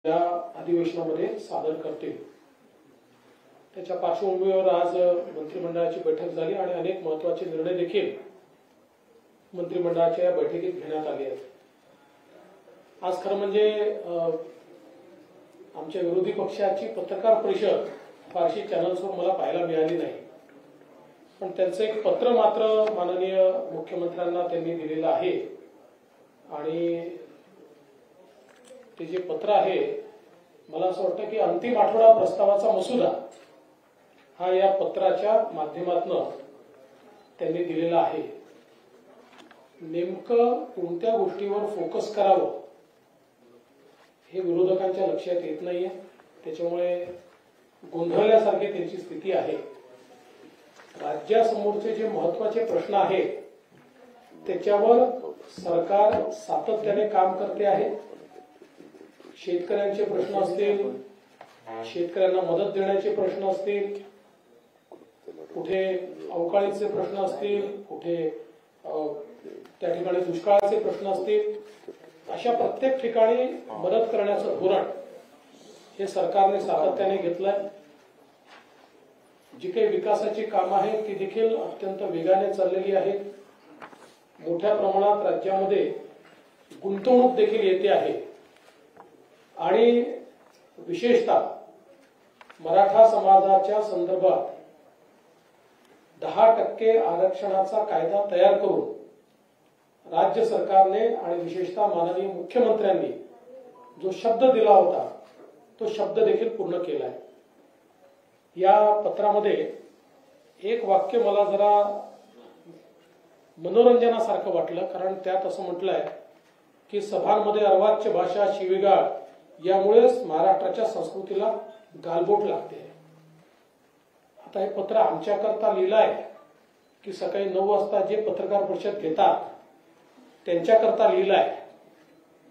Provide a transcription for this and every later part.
या अधिवेशनामध्ये सादर करतील। त्याच्या पार्श्वभूमीवर आज मंत्रिमंडळाची बैठक झाली आणि अनेक महत्त्वाचे निर्णय देखील मंत्रिमंडळाच्या बैठकीत घेण्यात आले आहेत। आज खरं म्हणजे आमच्या विरोधी पक्षाची पत्रकार परिषद फारशी चॅनल्सवर मला पाहायला मिळाली नाही, पण त्यांचं एक पत्र मात्र माननीय मुख्यमंत्र्यांना त्यांनी दिलेलं आहे आणि ते जे पत्र आहे मला असं वाटतं की अंतिम आठवडा प्रस्तावाचा मसुदा हा या पत्राच्या माध्यमातून त्यांनी दिलेला आहे। नेमकं कोणत्या गोष्टीवर फोकस करावं हे विरोधकांच्या लक्षात येत नाहीये, त्याच्यामुळे गोंधळल्यासारखी त्यांची स्थिती आहे। राज्यासमोरचे जे महत्त्वाचे प्रश्न आहेत त्याच्यावर सरकार सातत्याने काम करते आहे। शेतकऱ्यांचे प्रश्न असतील, शेतकऱ्यांना मदत देण्याचे प्रश्न असतील, कुठे अवकाळीचे प्रश्न असतील, कुठे त्या ठिकाणी दुष्काळाचे प्रश्न असतील, अशा प्रत्येक ठिकाणी मदत करण्याचं धोरण हे सरकारने सातत्याने घेतलंय। जी काही विकासाची कामं आहेत ती देखील अत्यंत वेगाने चाललेली आहेत। मोठ्या प्रमाणात राज्यामध्ये गुंतवणूक देखील येते आहे आणि विशेषतः मराठा समाजाच्या संदर्भात 10% आरक्षणाचा कायदा तयार करून राज्य सरकारने आणि विशेषतः माननीय मुख्यमंत्र्यांनी जो शब्द दिला होता तो शब्द देखील पूर्ण केलाय। या पत्रामध्ये एक वाक्य मला जरा मनोरंजनासारखं वाटलं, कारण त्यात असं म्हटलंय की सभांमध्ये अर्वाच्य भाषा, शिवीगाळ यामुळेच महाराष्ट्राच्या संस्कृतीला गालबोट लागते। आता हे पत्र आमच्याकरता लिहिलंय की सकाळी 9 वाजता जे पत्रकार परिषद घेतात त्यांच्याकरता लिहिलंय,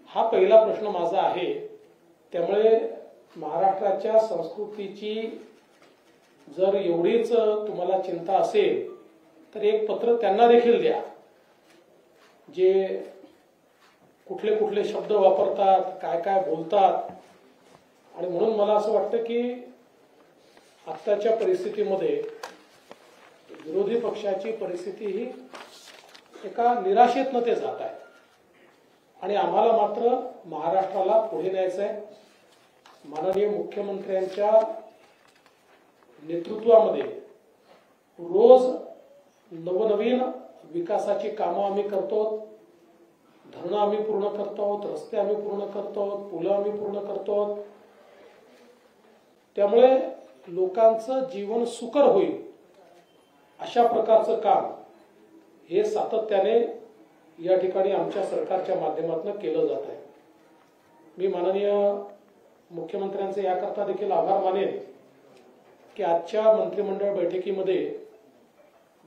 हा पहिला प्रश्न माझा आहे। त्यामुळे महाराष्ट्राच्या संस्कृतीची जर एवढीच तुम्हाला चिंता असेल तर एक पत्र त्यांना देखील द्या, जे कुठले कुठले शब्द वापरतात, काय काय बोलतात। आणि म्हणून मला असं वाटतं की आत्ताच्या परिस्थितीमध्ये विरोधी पक्षाची परिस्थिती ही एका निराशेतनं ते जात आहे आणि आम्हाला मात्र महाराष्ट्राला पुढे न्यायचं आहे। माननीय मुख्यमंत्र्यांच्या नेतृत्वामध्ये रोज नवनवीन विकासाची कामं आम्ही करतो, धरणं आम्ही पूर्ण करतो, रस्ते आम्ही पूर्ण करतो, पुलं आम्ही पूर्ण करतो। त्यामुळे लोकांचं जीवन सुकर होईल अशा प्रकारचं काम हे सातत्याने या ठिकाणी आमच्या सरकारच्या माध्यमातून केलं जात आहे। मी माननीय मुख्यमंत्र्यांचे याकरता देखील आभार मानेन की आजच्या मंत्रिमंडळ बैठकीमध्ये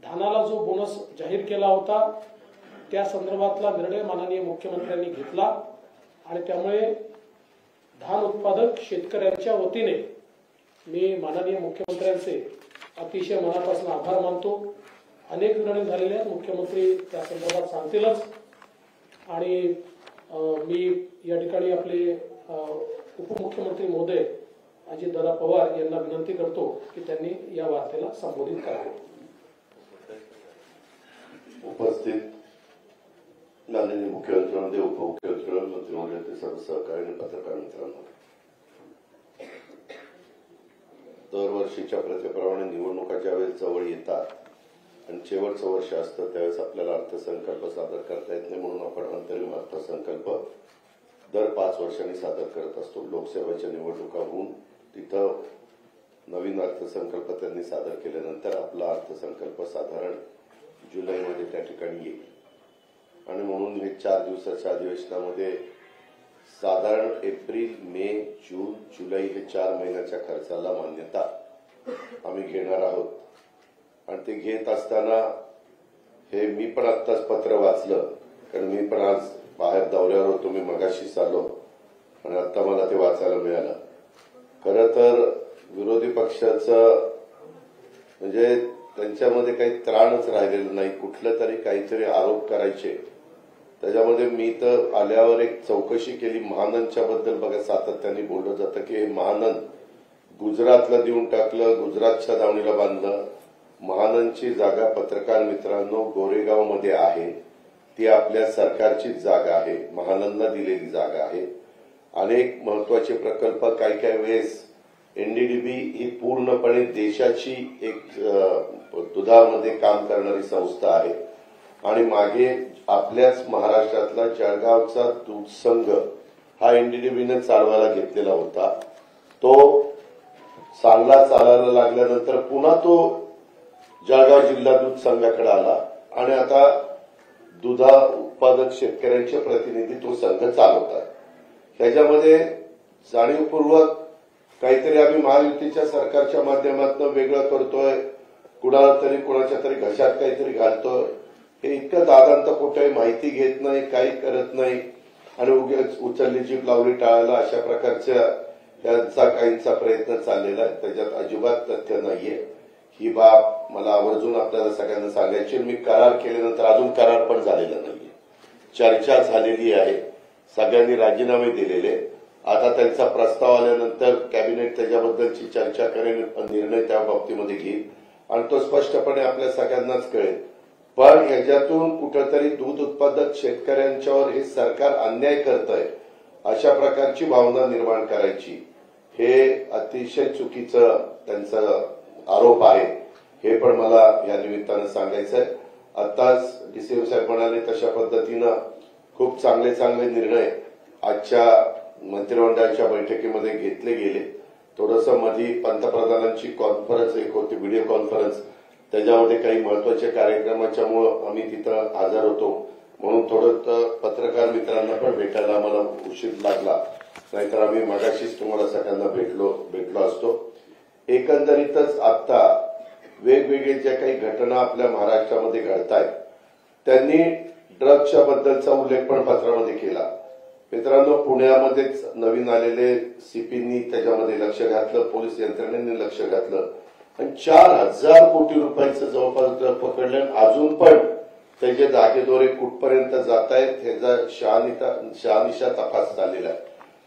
धानाला जो बोनस जाहीर केला होता त्या संदर्भातला निर्णय माननीय मुख्यमंत्र्यांनी घेतला आणि त्यामुळे धान उत्पादक शेतकऱ्यांच्या वतीने मी माननीय मुख्यमंत्र्यांचे अतिशय मनापासून आभार मानतो। अनेक निर्णय झालेले आहेत, मुख्यमंत्री त्या संदर्भात सांगतीलच आणि मी या ठिकाणी आपले उपमुख्यमंत्री महोदय अजितदादा पवार यांना विनंती करतो की त्यांनी या वार्तेला संबोधित करावे। उपस्थित माननीय मुख्यमंत्री, उपमुख्यमंत्री, मंत्रिमंडळाचे सर्व सहकारी आणि पत्रकार मित्रांनो, दरवर्षीच्या प्रथेप्रमाणे निवडणुका ज्यावेळेस जवळ येतात आणि शेवटचं वर्ष असतं त्यावेळेस आपल्याला अर्थसंकल्प सादर करता येत नाही, म्हणून आपण अंतरिम अर्थसंकल्प दर 5 वर्षांनी सादर करत असतो। लोकसभेच्या निवडणुका होऊन तिथं नवीन अर्थसंकल्प त्यांनी सादर केल्यानंतर आपला अर्थसंकल्प साधारण जुलैमध्ये त्या ठिकाणी येईल आणि म्हणून हे 4 दिवसाच्या अधिवेशनामध्ये साधारण एप्रिल, मे, जून, जुलै हे 4 महिन्याच्या खर्चाला मान्यता आम्ही घेणार आहोत। आणि ते घेत असताना हे मी पण आत्ताच पत्र वाचलं, कारण मी पण आज बाहेर दौऱ्यावर होतो, मी मगाशीच आलो आणि आता मला ते वाचायला मिळालं। खरं तर विरोधी पक्षाचं म्हणजे त्यांच्यामध्ये काही त्राणच राहिलेलं नाही, कुठलं तरी काहीतरी आरोप करायचे त्याच्यामध्ये मी तर आल्यावर एक चौकशी केली महानंदच्या बद्दल. बघा, सातत्याने बोललं जातं की हे महानंद गुजरातला देऊन टाकलं, गुजरातच्या दावणीला बांधलं. महानंदची जागा पत्रकार मित्रांनो गोरेगावमध्ये आहे. ती आपल्या सरकारचीच जागा आहे, महानंदला दिलेली जागा आहे. अनेक महत्वाचे प्रकल्प काही वेळेस एनडीडीबी ही पूर्णपणे देशाची एक दुधामध्ये काम करणारी संस्था आहे आणि मागे आपल्याच महाराष्ट्रातला जळगावचा दूध संघ हा एनडीडीबीने चालवायला घेतलेला होता. तो चालायला लागल्यानंतर पुन्हा तो जळगाव जिल्हा दूध संघाकडे आला आणि आता दुधा उत्पादक शेतकऱ्यांचे प्रतिनिधी तो संघ चालवतात. त्याच्यामध्ये जाणीवपूर्वक काहीतरी आम्ही महायुतीच्या सरकारच्या माध्यमातून वेगळं करतोय, कुणाला तरी कुणाच्या तरी घशात काहीतरी घालतोय. हे इतकं दादांत खोटं आहे, माहिती घेत नाही, काही करत नाही आणि उगाच उचलली जीभ लावली टाळायला अशा प्रकारच्या यांचा काहींचा प्रयत्न चाललेला आहे. त्याच्यात अजिबात तथ्य नाहीये. ही बाब मला आवर्जून आपल्याला सगळ्यांना सांगायची. मी करार केल्यानंतर अजून करार पण झालेला नाहीये, चर्चा झालेली आहे, सगळ्यांनी राजीनामे दिलेले. आता त्यांचा प्रस्ताव आल्यानंतर कॅबिनेट त्याच्याबद्दलची चर्चा करेल, निर्णय त्या बाबतीमध्ये घेईल आणि तो स्पष्टपणे आपल्या सगळ्यांनाच कळेल. पण याच्यातून कुठेतरी दूध उत्पादक शेतकऱ्यांच्यावर हे सरकार अन्याय करतंय अशा प्रकारची भावना निर्माण करायची, हे अतिशय चुकीचं त्यांचा आरोप आहे. हे पण मला या निमित्तानं सांगायचं आहे. आताच डीसीएम साहेब म्हणाले तशा पद्धतीनं खूप चांगले निर्णय आजच्या मंत्रिमंडळाच्या बैठकीमध्ये घेतले गेले. थोडंसं मधी पंतप्रधानांची कॉन्फरन्स एक होती, व्हिडिओ कॉन्फरन्स, त्याच्यामध्ये काही महत्वाच्या कार्यक्रमाच्यामुळे आम्ही तिथं हजर होतो म्हणून थोडं पत्रकार मित्रांना पण भेटायला आम्हाला उशीर लागला, नाहीतर आम्ही मगाशीच तुम्हाला सगळ्यांना भेटलो असतो. एकंदरीतच आता वेगवेगळे ज्या काही घटना आपल्या महाराष्ट्रामध्ये घडतायत त्यांनी ड्रग्सच्या बद्दलचा उल्लेख पण पत्रामध्ये केला. मित्रांनो, पुण्यामध्येच नवीन आलेले सीपींनी त्याच्यामध्ये लक्ष घातलं, पोलीस यंत्रणेने लक्ष घातलं आणि 4,000 कोटी रुपयाचं जवळपास पकडलं. अजून पण त्याचे धागेदोरे कुठपर्यंत जात आहेत ह्याचा शहानिशा तपास चाललेला आहे.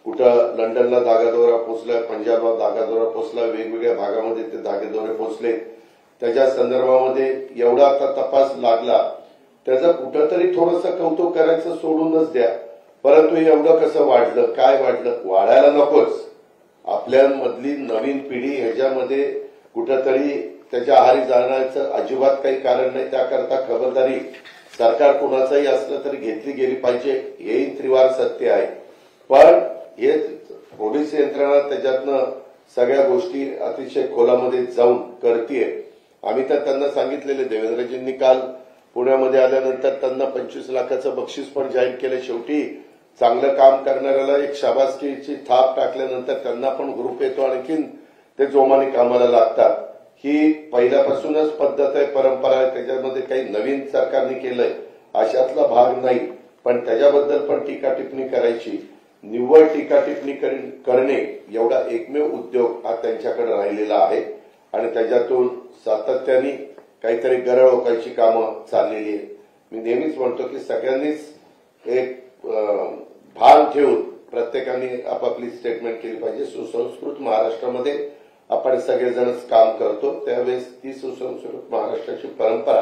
कुठं लंडनला धागादोरा पोचलाय, पंजाबला धागादोरा पोचला, वेगवेगळ्या भागामध्ये ते धागेदोरे पोचले. त्याच्या संदर्भामध्ये एवढा आता तपास लागला, त्याचं कुठंतरी थोडंसं कौतुक करायचं सोडूनच द्या. परंतु एवढं कसं वाढलं, काय वाढलं, वाढायला नकोच. आपल्यामधली नवीन पिढी ह्याच्यामध्ये कुठंतरी त्याच्या आहारी जाण्याचं अजिबात काही कारण नाही. त्याकरता खबरदारी सरकार कुणाचंही असलं तरी घेतली गेली पाहिजे, हेही त्रिवार सत्य आहे. पण हे पोलीस यंत्रणा त्याच्यातनं सगळ्या गोष्टी अतिशय खोलामध्ये जाऊन करतीये. आम्ही तर त्यांना सांगितलेले, देवेंद्रजींनी काल पुण्यामध्ये आल्यानंतर त्यांना 25 लाखाचं बक्षीस पण जाहीर केलं. शेवटी चांगलं काम करणाऱ्याला एक शाबासकीची थाप टाकल्यानंतर त्यांना पण ग्रुप येतो, आणखीन ते जोमाने कामाला लागतात. ही पहिल्यापासूनच पद्धत आहे, परंपरा आहे. त्याच्यामध्ये काही नवीन सरकारने केलंय अशातला भाग नाही. पण त्याच्याबद्दल पण टीका टिप्पणी करायची, निव्वळ टीका टिप्पणी करणे एवढा एकमेव उद्योग हा त्यांच्याकडे राहिलेला आहे आणि त्याच्यातून सातत्याने काहीतरी गरळ ओकायची कामं चाललेली आहे. मी नेहमीच म्हणतो की सगळ्यांनीच एक भान ठेवून प्रत्येकाने आपापली स्टेटमेंट केली पाहिजे. सुसंस्कृत महाराष्ट्रामध्ये आपण सगळेजणच काम करतो, त्यावेळेस ती सुसंस्कृत महाराष्ट्राची परंपरा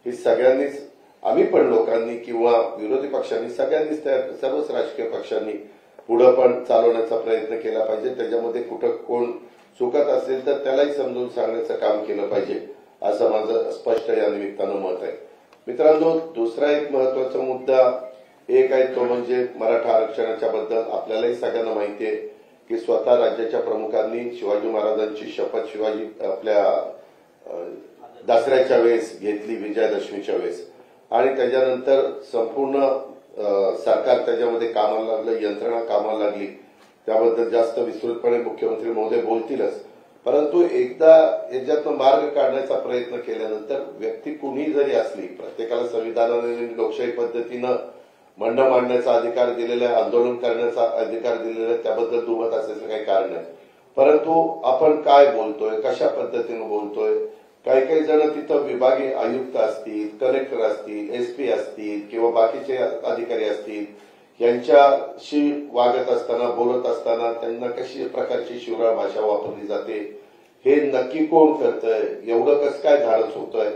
ही सगळ्यांनीच, आम्ही पण लोकांनी किंवा विरोधी पक्षांनी, सगळ्यांनीच, सर्वच राजकीय पक्षांनी पुढे पण चालवण्याचा प्रयत्न केला पाहिजे. त्याच्यामध्ये कुठं कोण चुकत असेल तर त्यालाही समजून सांगण्याचं काम केलं पाहिजे, असं माझं स्पष्ट या निमित्तानं मत आहे. मित्रांनो, दुसरा एक महत्वाचा मुद्दा एक आहे तो म्हणजे मराठा आरक्षणाच्या बद्दल. आपल्यालाही सगळ्यांना माहिती आहे की स्वतः राज्याच्या प्रमुखांनी शिवाजी महाराजांची शपथ शिवाजी आपल्या दसऱ्याच्या वेळेस घेतली, विजयादशमीच्या वेळेस, आणि त्याच्यानंतर संपूर्ण सरकार त्याच्यामध्ये कामाला लागलं, यंत्रणा कामाला लागली. त्याबद्दल जास्त विस्तृतपणे मुख्यमंत्री महोदय बोलतीलच. परंतु एकदा याच्यातून मार्ग काढण्याचा प्रयत्न केल्यानंतर व्यक्ती कुणीही जरी असली, प्रत्येकाला संविधानाने लोकशाही पद्धतीनं म्हणणं मांडण्याचा अधिकार दिलेला आहे, आंदोलन करण्याचा अधिकार दिलेला आहे, त्याबद्दल दुमत असल्याचं काही कारण नाही. परंतु आपण काय बोलतोय, कशा पद्धतीनं बोलतोय, काही काही जण तिथं विभागीय आयुक्त असतील, कलेक्टर असतील, एसपी असतील किंवा बाकीचे अधिकारी असतील, यांच्याशी वागत असताना बोलत असताना त्यांना कशी प्रकारची शिवराळ भाषा वापरली जाते, हे नक्की कोण करतंय, एवढं कसं काय धाडस होतंय,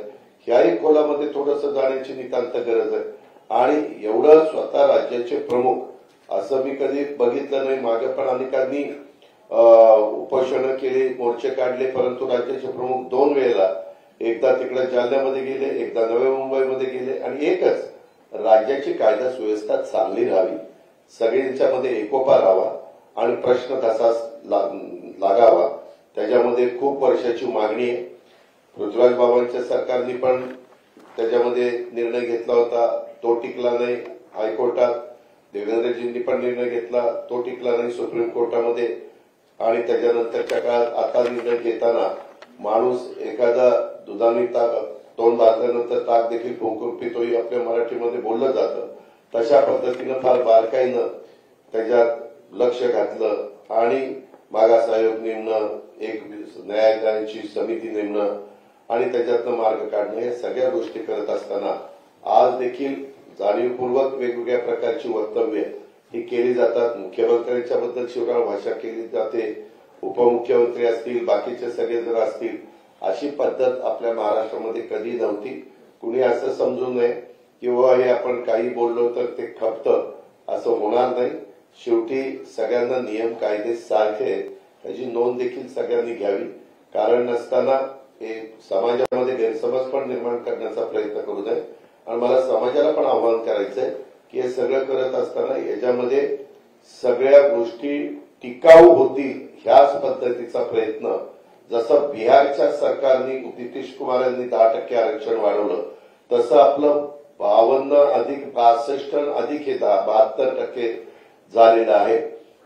ह्याही खोलामध्ये थोडंसं जाण्याची नितांत गरज आहे. आणि एवढं स्वतः राज्याचे प्रमुख असं मी कधी बघितलं नाही. मागे पण अनेकांनी उपोषणं केली, मोर्चे काढले, परंतु राज्याचे प्रमुख 2 वेळेला, एकदा तिकडे जालन्यामध्ये गेले, एकदा नवी मुंबईमध्ये गेले, आणि एकच राज्याची कायदा सुव्यवस्था चांगली राहावी, सगळ्यांच्यामध्ये एकोपा राहावा आणि प्रश्न तसाच लागावा, त्याच्यामध्ये खूप वर्षाची मागणी आहे. पृथ्वीराज बाबांच्या सरकारने पण त्याच्यामध्ये निर्णय घेतला होता, तो टिकला नाही हायकोर्टात. देवेंद्रजींनी पण निर्णय घेतला, तो टिकला नाही सुप्रीम कोर्टामध्ये. आणि त्याच्यानंतरच्या काळात आता निर्णय घेताना माणूस एखादा दुधाने तोंड भाजल्यानंतर ताक देखील फुंकून पितोही आपल्या मराठीमध्ये बोललं जातं. तशा पद्धतीनं फार बारकाईनं त्याच्यात लक्ष घातलं आणि मागास आयोग नेमणं, एक न्यायालयाची समिती नेमणं आणि त्याच्यातनं मार्ग काढणं, या सगळ्या गोष्टी करत असताना आज देखील जाणीवपूर्वक वेगवेगळ्या प्रकारची वक्तव्य ही केली जातात. मुख्यमंत्र्यांच्या बद्दल शिवराळ भाषा केली जाते, उपमुख्यमंत्री असतील, बाकीचे सगळे जण असतील. अशी पद्धत आपल्या महाराष्ट्रामध्ये कधी नव्हती. कुणी असं समजू नये किंवा हे आपण काही बोललो तर ते खपतं, असं होणार नाही. शेवटी सगळ्यांना नियम कायदे सारखे त्याची नोंद देखील सगळ्यांनी घ्यावी. कारण नसताना हे समाजामध्ये गैरसमज पण निर्माण करण्याचा प्रयत्न करू नये. आणि मला समाजाला पण आवाहन करायचंय की हे सगळं करत असताना याच्यामध्ये सगळ्या गोष्टी टिकाऊ होतील ह्याच पद्धतीचा प्रयत्न, जसं बिहारच्या सरकारने नितीश कुमार यांनी 10% आरक्षण वाढवलं, तसं आपलं 52 अधिक 62 अधिक हे 72% झालेलं आहे.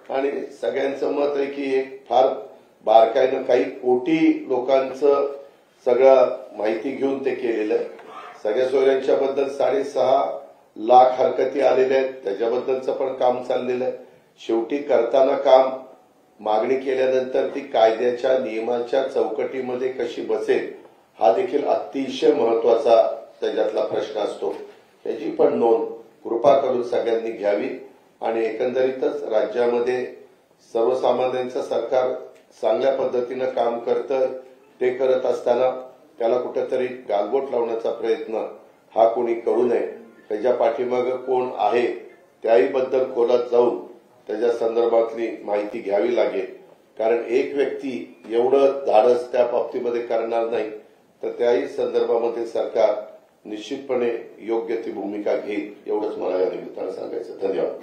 आणि सगळ्यांचं मत आहे की एक फार बारकाईनं काही कोटी लोकांचं सगळं माहिती घेऊन ते केलेलं आहे. सगळ्या सोयऱ्यांच्या बद्दल 6.5 लाख हरकती आलेल्या आहेत, त्याच्याबद्दलचं पण काम चाललेलं आहे. शेवटी करताना काम मागणी केल्यानंतर ती कायद्याच्या नियमाच्या चौकटीमध्ये कशी बसेल हा देखील अतिशय महत्वाचा त्याच्यातला प्रश्न असतो. त्याची पण नोंद कृपा करून सगळ्यांनी घ्यावी. आणि एकंदरीतच राज्यामध्ये सर्वसामान्यांचं सरकार चांगल्या पद्धतीनं काम करतं, ते करत असताना त्याला कुठेतरी गालबोट लावण्याचा प्रयत्न हा कोणी करू नये. त्याच्या पाठीमागं कोण आहे त्याही बद्दल खोलात जाऊन त्याच्या संदर्भातली माहिती घ्यावी लागेल. कारण एक व्यक्ती एवढं धाडस त्या बाबतीमध्ये करणार नाही, तर त्याही संदर्भामध्ये सरकार निश्चितपणे योग्य ती भूमिका घेईल, एवढंच मला या निमित्तानं सांगायचं. धन्यवाद.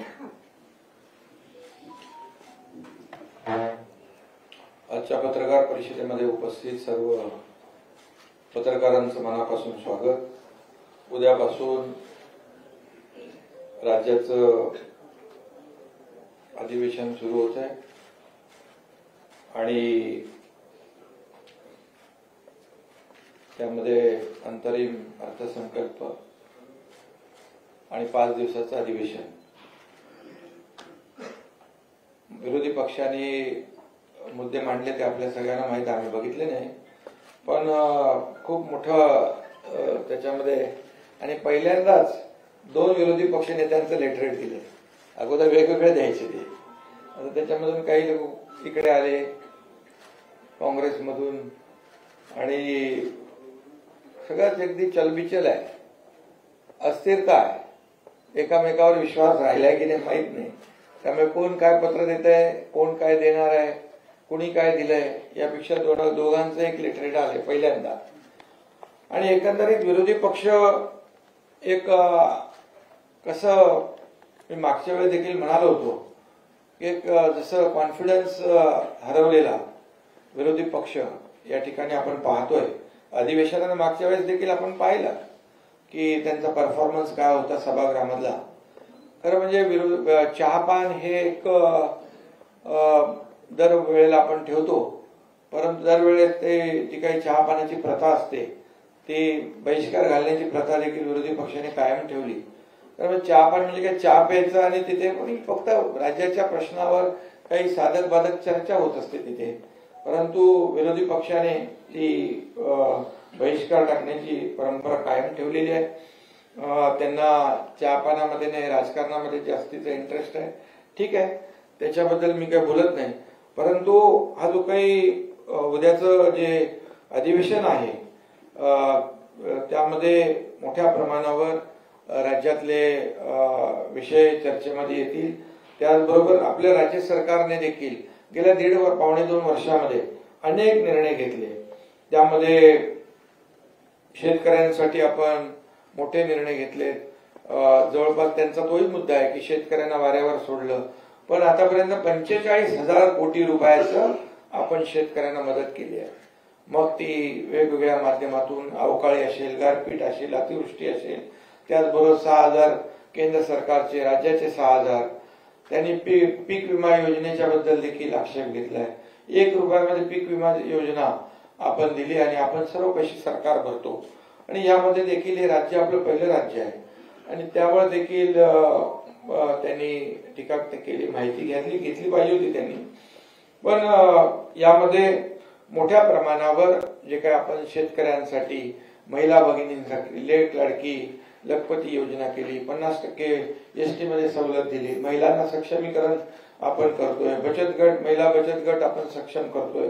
आजच्या पत्रकार परिषदेमध्ये उपस्थित सर्व पत्रकारांचं मनापासून स्वागत. उद्यापासून राज्याचं अधिवेशन सुरू होत आहे आणि त्यामध्ये अंतरिम अर्थसंकल्प आणि 5 दिवसाचं अधिवेशन. विरोधी पक्षांनी मुद्दे मांडले ते आपल्या सगळ्यांना माहीत, आम्ही बघितले नाही, पण खूप मोठं त्याच्यामध्ये. आणि पहिल्यांदाच 2 विरोधी पक्ष नेत्यांचं लेटरेट दिले. अगोदर वेगवेगळे द्यायचे ते. आता त्याच्यामधून काही लोक इकडे आले काँग्रेसमधून आणि सगळ्याच अगदी चलबिचल आहे, अस्थिरता आहे, एकामेकावर विश्वास राहिलाय की नाही माहीत नाही. त्यामुळे कोण काय पत्र देत आहे, कोण काय देणार आहे, कुणी काय दिलंय, यापेक्षा दोघांचं एक लेटरेट आले पहिल्यांदा. आणि एकंदरीत विरोधी पक्ष एक कसं मी मागच्या वेळी देखील म्हणालो होतो, एक जसं कॉन्फिडन्स हरवलेला विरोधी पक्ष या ठिकाणी आपण पाहतोय. अधिवेशनाने मागच्या वेळेस देखील आपण पाहिलं की त्यांचा परफॉर्मन्स काय होता सभागृहामधला. खरं म्हणजे चहापान हे एक दरवेळेला आपण ठेवतो, परंतु दरवेळेस ते जी काही चहापानाची प्रथा असते ती बहिष्कार घालण्याची प्रथा देखील विरोधी पक्षाने कायम ठेवली. तर चहापान म्हणजे काय, चहा प्यायचं आणि तिथे फक्त राज्याच्या प्रश्नावर काही साधक बाधक चर्चा होत असते तिथे. परंतु विरोधी पक्षाने ती बहिष्कार टाकण्याची परंपरा कायम ठेवलेली आहे. त्यांना चहापानामध्ये नाही, राजकारणामध्ये जास्तीचा इंटरेस्ट आहे. ठीक आहे, त्याच्याबद्दल मी काही बोलत नाही. परंतु हा जो काही उद्याचं जे अधिवेशन आहे त्यामध्ये मोठ्या प्रमाणावर राज्यातले विषय चर्चेमध्ये येतील. त्याचबरोबर आपल्या राज्य सरकारने देखील गेल्या पावणे 2 वर्षामध्ये अनेक निर्णय घेतले. त्यामध्ये शेतकऱ्यांसाठी आपण मोठे निर्णय घेतले. जवळपास त्यांचा तोही मुद्दा आहे की शेतकऱ्यांना वाऱ्यावर सोडलं, पण आतापर्यंत 45,000 कोटी रुपयाचं आपण शेतकऱ्यांना मदत केली आहे. मग ती वेगवेगळ्या माध्यमातून अवकाळी असेल, गारपीट असेल, अतिवृष्टी असेल. त्याचबरोबर 6,000 केंद्र सरकारचे, राज्याचे 6,000. त्यांनी पीक विमा योजनेच्या बद्दल देखील आक्षेप घेतलाय. 1 रुपयामध्ये पीक विमा योजना आपण दिली आणि आपण सर्व पैसे सरकार भरतो. आणि यामध्ये देखील हे राज्य आपलं पहिलं राज्य आहे आणि त्यावर देखील त्यांनी टीका केली. माहिती घेतली पाहिजे होती त्यांनी. पण यामध्ये मोठ्या प्रमाणावर जे काय आपण शेतकऱ्यांसाठी, महिला भगिनींसाठी लेट लाडकी लखपती योजना केली, 50% एसटी मध्ये सवलत दिली, महिलांना सक्षमीकरण आपण करतोय, बचत गट, महिला बचत गट आपण सक्षम करतोय.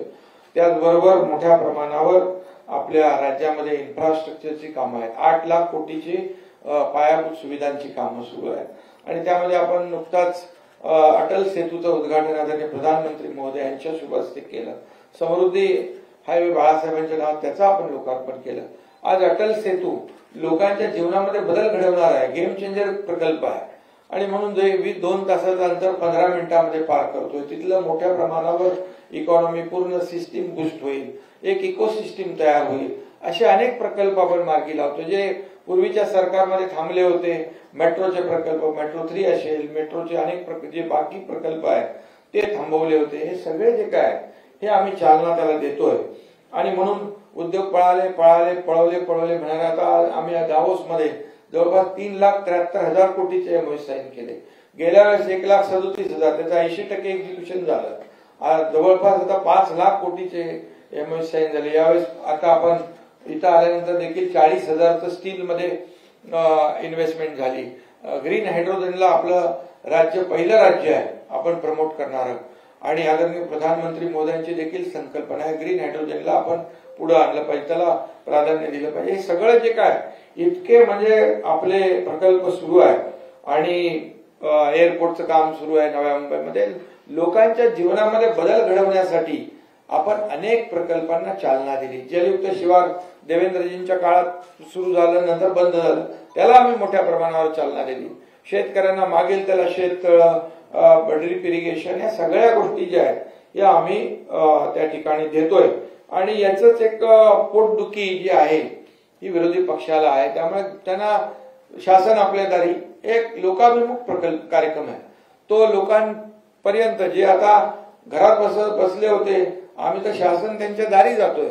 त्याचबरोबर मोठ्या प्रमाणावर आपल्या राज्यामध्ये इन्फ्रास्ट्रक्चरची कामं आहेत. 8 लाख कोटीची पायाभूत सुविधांची कामं सुरू आहेत. आणि त्यामध्ये आपण नुकताच अटल सेतूचं उद्घाटन आदरणीय प्रधानमंत्री महोदय यांच्या शुभ हस्ते केलं. समृद्धी हायवे बाळासाहेबांच्या नावात त्याचं आपण लोकार्पण केलं. आज अटल सेतू लोकांच्या जीवनामध्ये बदल घडवणार आहे, गेम चेंजर प्रकल्प आहे. आणि म्हणून जे 2 तासाचं अंतर 15 मिनिटांमध्ये पार करतोय, तिथलं मोठ्या प्रमाणावर इकॉनॉमी, पूर्ण सिस्टीम बूस्ट होईल, एक इकोसिस्टीम तयार होईल. असे अनेक प्रकल्प आपण मार्गी लावतो जे पूर्वीच्या सरकारमध्ये थांबले होते. मेट्रोचे प्रकल्प, मेट्रो 3 असेल, मेट्रोचे अनेक जे बाकी प्रकल्प आहेत ते थांबवले होते. हे सगळे जे काय हे आम्ही चालना त्याला देतोय. आणि म्हणून उद्योग पळवले म्हणाले. आता आम्ही दावोस मध्ये जवळपास 3,73,000 कोटीचे एमओयू साईन केले. गेल्या वेळेस 1,37,000, त्याचं 80% एक्झिक्युशन झालं. जवळपास आता 5 लाख कोटीचे एमओयू साईन झाले. यावेळेस आता आपण इथं आल्यानंतर देखील 40,000चं स्टील मध्ये इन्व्हेस्टमेंट झाली. ग्रीन हायड्रोजनला आपलं राज्य पहिलं राज्य आहे आपण प्रमोट करणार. आणि आदरणीय प्रधानमंत्री मोदींची देखील संकल्पना आहे ग्रीन हायड्रोजनला आपण पुढे आणलं पाहिजे, त्याला प्राधान्य दिलं पाहिजे. हे सगळं जे काय इतके म्हणजे आपले प्रकल्प सुरू आहे. आणि एअरपोर्टचं काम सुरू आहे नव्या मुंबईमध्ये. लोकांच्या जीवनामध्ये बदल घडवण्यासाठी आपण अनेक प्रकल्पांना चालना दिली. जलयुक्त शिवार देवेंद्रजींच्या काळात सुरू झालं, नंतर बंद झालं, त्याला आम्ही मोठ्या प्रमाणावर चालना दिली. शेतकऱ्यांना मागेल त्याला शेततळ, ड्रीप इरिगेशन, या सगळ्या गोष्टी ज्या आहेत या आम्ही त्या ठिकाणी देतोय. आणि याच एक पोटदुखी जी आहे ही विरोधी पक्षाला आहे. त्यामुळे त्यांना शासन आपल्या दारी एक लोकाभिमुख प्रकल्प कार्यक्रम आहे. तो लोकांपर्यंत जे आता घरात बसले होते, आम्ही तर शासन त्यांच्या दारी जातोय.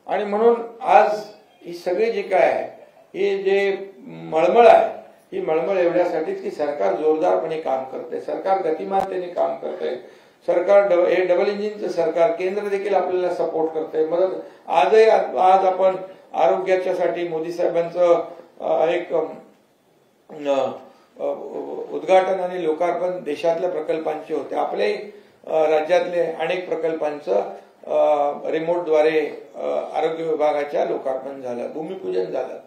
आणि म्हणून आज ही सगळी जी काय आहे ही जे मळमळ आहे, ही मळमळ एवढ्यासाठीच की सरकार जोरदारपणे काम करते, सरकार गतिमानतेने काम करते, सरकार हे डबल इंजिनचं सरकार, केंद्र देखील आपल्याला सपोर्ट करते, मदत. आज आपण आरोग्याच्यासाठी मोदी साहेबांचं एक उद्घाटन आणि लोकार्पण देशातल्या प्रकल्पांचे होते. आपले राज्यातले अनेक प्रकल्पांचं रिमोटद्वारे आरोग्य विभागाच्या लोकार्पण झालं, भूमिपूजन झालं.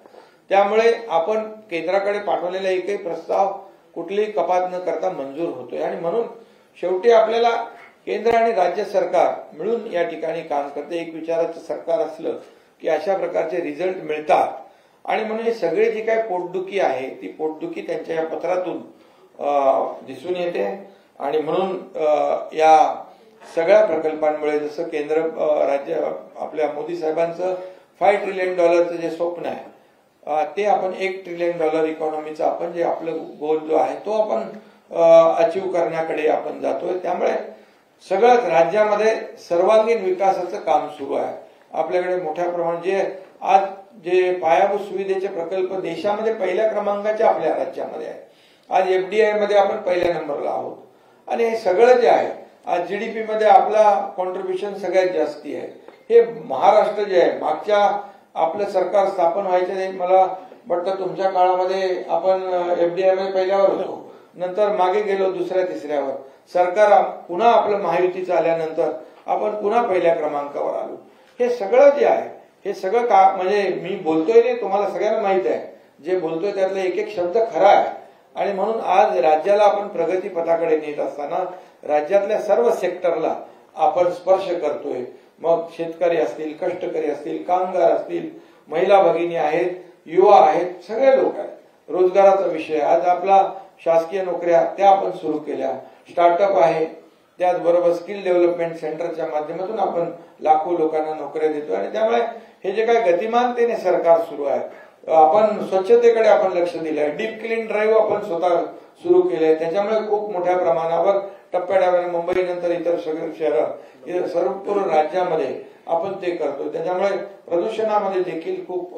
त्यामुळे आपण केंद्राकडे पाठवलेला एकही प्रस्ताव कुठलीही कपात न करता मंजूर होतोय. आणि म्हणून शेवटी आपल्याला केंद्र आणि राज्य सरकार मिळून या ठिकाणी काम करते. एक विचाराचं सरकार असलं की अशा प्रकारचे रिझल्ट मिळतात. आणि म्हणून हे सगळे जी काही पोटदुखी आहे ती पोटदुखी त्यांच्या या पत्रातून दिसून येते. आणि म्हणून या सगळ्या प्रकल्पांमुळे जसं केंद्र राज्य आपल्या मोदी साहेबांचं $5 ट्रिलियन जे स्वप्न आहे ते आपण $1 ट्रिलियन इकॉनॉमीचं आपण जे आपलं गोल जो आहे तो आपण अचीव करण्याकडे आपण जातोय. त्यामुळे सगळ्याच राज्यामध्ये सर्वांगीण विकासाचं काम सुरू आहे. आपल्याकडे मोठ्या प्रमाणात आज जे पायाभूत सुविधेचे प्रकल्प देशामध्ये पहिल्या क्रमांकाचे आपल्या राज्यामध्ये आहे. आज FDI मध्ये आपण पहिल्या नंबरला आहोत. आणि हे सगळं जे आहे आज GDP मध्ये आपला कॉन्ट्रीब्युशन सगळ्यात जास्ती आहे. हे महाराष्ट्र जे आहे मागच्या आपलं सरकार स्थापन व्हायच्या नाही, मला वाटतं तुमच्या काळामध्ये आपण FDI पहिल्यावर होतो, नंतर मागे गेलो दुसऱ्या तिसऱ्यावर, सरकार पुन्हा आपलं महायुतीचं आल्यानंतर आपण पुन्हा पहिल्या क्रमांकावर आलो. हे सगळं जे आहे हे सगळं का म्हणजे मी बोलतोय ते तुम्हाला सगळ्यांना माहित आहे, जे बोलतोय त्यातला एक एक शब्द खरा आहे. आणि म्हणून आज राज्याला आपण प्रगती पथाकडे नेत असताना राज्यातल्या सर्व सेक्टरला आपण स्पर्श करतोय. मग शेतकरी असतील, कष्टकरी असतील, कामगार असतील, महिला भगिनी आहेत, युवा आहेत, सगळे लोक आहेत. रोजगाराचा विषय आज आपला शासकीय नोकऱ्या त्या आपण सुरू केल्या, स्टार्टअप आहे, त्याचबरोबर स्किल डेव्हलपमेंट सेंटरच्या माध्यमातून आपण लाखो लोकांना नोकऱ्या देतोय. आणि त्यामुळे हे जे काही गतिमानतेने सरकार सुरू आहे, आपण स्वच्छतेकडे आपण लक्ष दिलंय, डीप क्लीन ड्राईव्ह आपण स्वतः सुरू केलंय, त्याच्यामुळे खूप मोठ्या प्रमाणावर टप्प्याटप्प्याने मुंबई नंतर इतर सगळे शहरं सर्व राज्यामध्ये आपण ते करतो. त्याच्यामुळे प्रदूषणामध्ये देखील खूप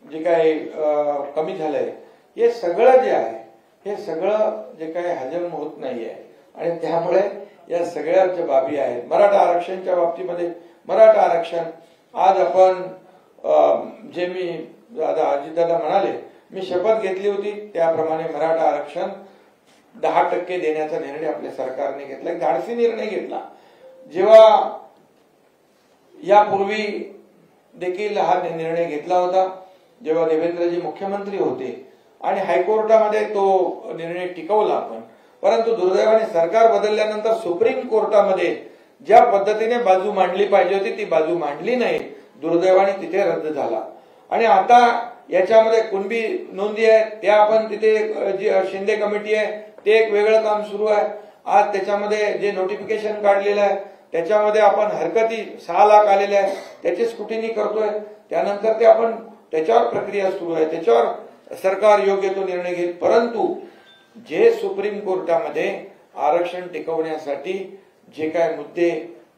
जे काही कमी झालंय. हे सगळं जे आहे हे सगळं जे काही हजम होत नाहीये आणि त्यामुळे या सगळ्या ज्या बाबी आहेत, मराठा आरक्षणच्या बाबतीमध्ये मराठा आरक्षण आज आपण जे मी अजितदादा म्हणाले, मी शपथ घेतली होती त्याप्रमाणे मराठा आरक्षण 10% देण्याचा निर्णय आपल्या सरकारने घेतला. एक धाडसी निर्णय घेतला. जेव्हा यापूर्वी देखील हा निर्णय घेतला होता, जेव्हा देवेंद्रजी मुख्यमंत्री होते आणि हायकोर्टामध्ये तो निर्णय टिकवला आपण, परंतु दुर्दैवाने सरकार बदलल्यानंतर सुप्रीम कोर्टामध्ये ज्या पद्धतीने बाजू मांडली पाहिजे होती ती बाजू मांडली नाही, दुर्दैवाने तिथे रद्द झाला. आणि आता याच्यामध्ये कुणबी नोंदी आहे त्या आपण तिथे जी शिंदे कमिटी आहे ते एक वेगळं काम सुरू आहे. आज त्याच्यामध्ये जे नोटिफिकेशन काढलेलं आहे त्याच्यामध्ये आपण हरकती 6 लाख आलेले आहे त्याची स्क्रुटिनी करतोय. त्यानंतर ते आपण त्याच्यावर प्रक्रिया सुरू आहे, त्याच्यावर सरकार योग्य तो निर्णय घेईल. परंतु जे सुप्रीम कोर्टामध्ये आरक्षण टिकवण्यासाठी जे काय मुद्दे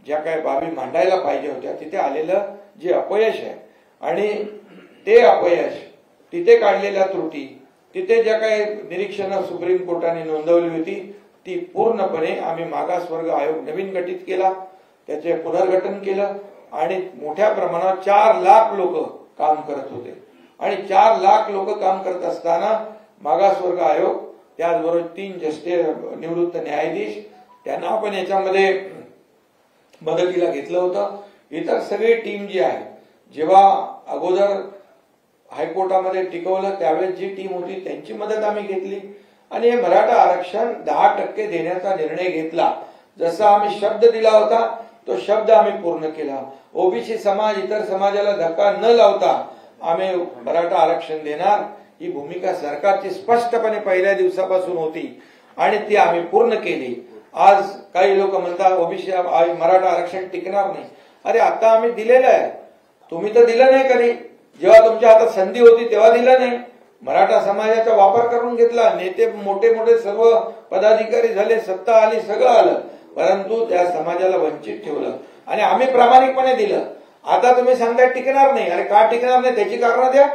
ज्या काय बाबी मांडायला पाहिजे होत्या तिथे आलेलं जे अपयश आहे आणि ते अपयश, तिथे काढलेल्या त्रुटी, तिथे ज्या काही निरीक्षणं सुप्रीम कोर्टाने नोंदवली होती ती पूर्णपणे आम्ही मागासवर्ग आयोग नवीन गठीत केला, त्याचे पुनर्गठन केलं आणि मोठ्या प्रमाणात 4 लाख लोक काम करत होते. आणि 4 लाख लोक काम करत असताना मागासवर्ग आयोग, त्याचबरोबर 3 निवृत्त न्यायाधीश, त्यांना आपण याच्यामध्ये मदतीला घेतलं होतं. इतर सगळी टीम जी आहे, जेव्हा अगोदर हायकोर्टामध्ये टिकवलं त्यावेळेस जी टीम होती त्यांची मदत आम्ही घेतली आणि हे मराठा आरक्षण 10% देण्याचा निर्णय घेतला. जसा आम्ही शब्द दिला होता तो शब्द आम्ही पूर्ण केला. ओबीसी समाज, इतर समाजाला धक्का न लावता आम्ही मराठा आरक्षण देणार ही भूमिका सरकारची स्पष्टपणे पहिल्या दिवसापासून होती आणि ती आम्ही पूर्ण केली. आज काही लोक म्हणतात ओबीसी मराठा आरक्षण टिकणार नाही. अरे आता आम्ही दिलेलं आहे, तुम्ही तर दिलं नाही कधी. जेव्हा तुमच्या हातात संधी होती तेव्हा दिलं नाही. मराठा समाजाचा वापर करून घेतला, नेते मोठे मोठे सर्व पदाधिकारी झाले, सत्ता आली, सगळं आलं, परंतु त्या समाजाला वंचित ठेवलं आणि आम्ही प्रामाणिकपणे दिलं. आता तुम्ही सांगताय टिकणार नाही. अरे का टिकणार नाही त्याची कारणं द्या.